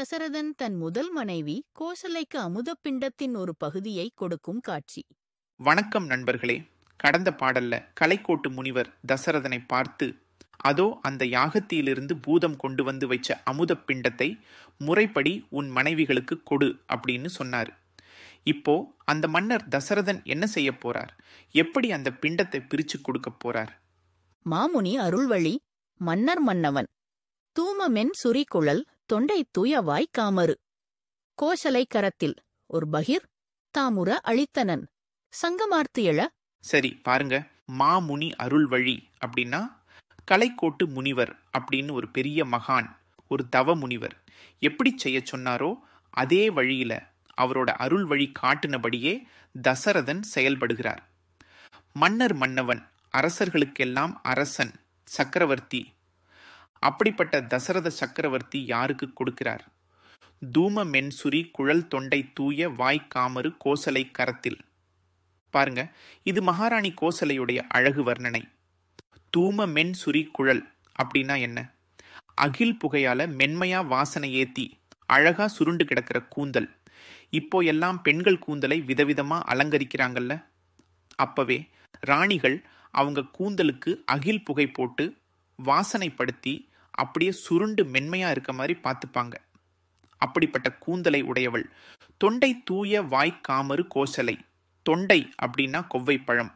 தசரதன் தன் முதல் மனைவி கோசலைக்கு அமுதப்பிண்டத்தின் ஒரு பகுதியை கொடுக்கும் காட்சி. வணக்கம் நண்பர்களே. கடந்த பாடல்ல கலைக்கோட்டு முனிவர் தசரதனை பார்த்து, அதோ அந்த யாகத்திலிருந்து பூதம் கொண்டு வந்து வச்ச அமுத பிண்டத்தை முறைப்படி உன் மனைவிகளுக்கு கொடு அப்படின்னு சொன்னார். இப்போ அந்த மன்னர் தசரதன் என்ன செய்ய போறார்? எப்படி அந்த பிண்டத்தை பிரிச்சு கொடுக்க போறார்? மாமுனி அருள்வழி மன்னர் மன்னவன் தூமமென் சுரிகுழல் தொண்டை தூயவாய் காமரு கோசலை கரத்தில் ஒரு பகிர் தாமுற அளித்தனன் சங்கமார்த்து எழ. சரி பாருங்க, மாமுனி அருள்வழி அப்படின்னா கலைக்கோட்டு முனிவர் அப்படின்னு ஒரு பெரிய மகான், ஒரு தவ முனிவர் எப்படி செய்ய சொன்னாரோ அதே வழியில அவரோட அருள் வழி காட்டினபடியே தசரதன் செயல்படுகிறார். மன்னர் மன்னவன், அரசர்களுக்கெல்லாம் அரசன், சக்கரவர்த்தி. அப்படிப்பட்ட தசரத சக்கரவர்த்தி யாருக்கு கொடுக்கிறார்? தூம மென்சுரி குழல் தொண்டை தூய வாய்க்காமரு கோசலை கரத்தில். பாருங்க, இது மகாராணி கோசலையுடைய அழகு வர்ணனை. தூம மென்சுரி குழல் அப்படின்னா என்ன? அகில் புகையால மென்மையா வாசனை ஏத்தி அழகா சுருண்டு கிடக்கிற கூந்தல். இப்போ எல்லாம் பெண்கள் கூந்தலை விதவிதமா அலங்கரிக்கிறாங்கல்ல. அப்பவே ராணிகள் அவங்க கூந்தலுக்கு அகில் புகை போட்டு வாசனைப்படுத்தி அப்படியே சுருண்டு மென்மையா இருக்க மாதிரி பார்த்துப்பாங்க. அப்படிப்பட்ட கூந்தலை உடையவள். தொண்டை தூய வாய்க்காமரு கோசலை. தொண்டை அப்படின்னா கொவ்வை பழம்.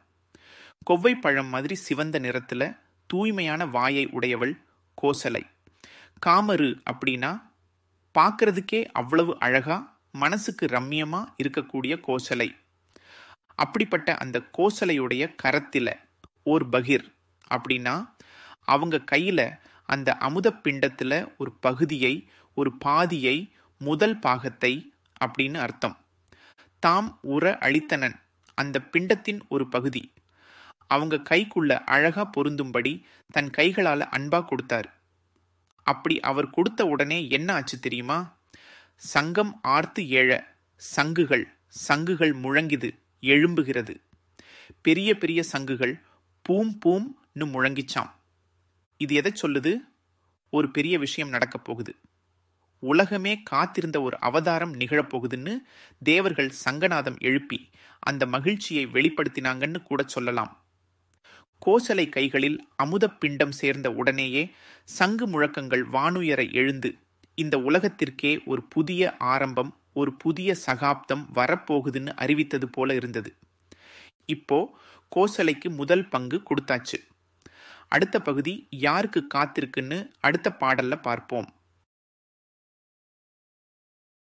கொவ்வை பழம் மாதிரி சிவந்த நிறத்துல தூய்மையான வாயை உடையவள் கோசலை. காமரு அப்படின்னா பார்க்கறதுக்கே அவ்வளவு அழகா மனசுக்கு ரம்மியமா இருக்கக்கூடிய கோசலை. அப்படிப்பட்ட அந்த கோசலையுடைய கரத்தில ஓர் பகிர் அப்படின்னா அவங்க கையில அந்த அமுத பிண்டத்துல ஒரு பகுதியை, ஒரு பாதியை, முதல் பாகத்தை அப்படின்னு அர்த்தம். தாம் உற அளித்தனன், அந்த பிண்டத்தின் ஒரு பகுதி அவங்க கைக்குள்ள அழகா பொருந்தும்படி தன் கைகளால அன்பா கொடுத்தார். அப்படி அவர் கொடுத்த உடனே என்ன ஆச்சு தெரியுமா? சங்கம் ஆர்த்து ஏழ, சங்குகள் முழங்கிது, எழும்புகிறது. பெரிய பெரிய சங்குகள் பூம் பூம்னு முழங்கிச்சாம். இது எதை சொல்லுது? ஒரு பெரிய விஷயம் நடக்க போகுது. உலகமே காத்திருந்த ஒரு அவதாரம் நிகழப்போகுதுன்னு தேவர்கள் சங்கநாதம் எழுப்பி அந்த மகிழ்ச்சியை வெளிப்படுத்தினாங்கன்னு கூட சொல்லலாம். கோசலை கைகளில் அமுத பிண்டம் சேர்ந்த உடனேயே சங்கு முழக்கங்கள் வானுயர எழுந்து இந்த உலகத்திற்கே ஒரு புதிய ஆரம்பம், ஒரு புதிய சகாப்தம் வரப்போகுதுன்னு அறிவித்தது போல இருந்தது. இப்போ கோசலைக்கு முதல் பங்கு கொடுத்தாச்சு. அடுத்த பகுதி யாருக்கு காத்திருக்குன்னு அடுத்த பாடல்ல பார்ப்போம்.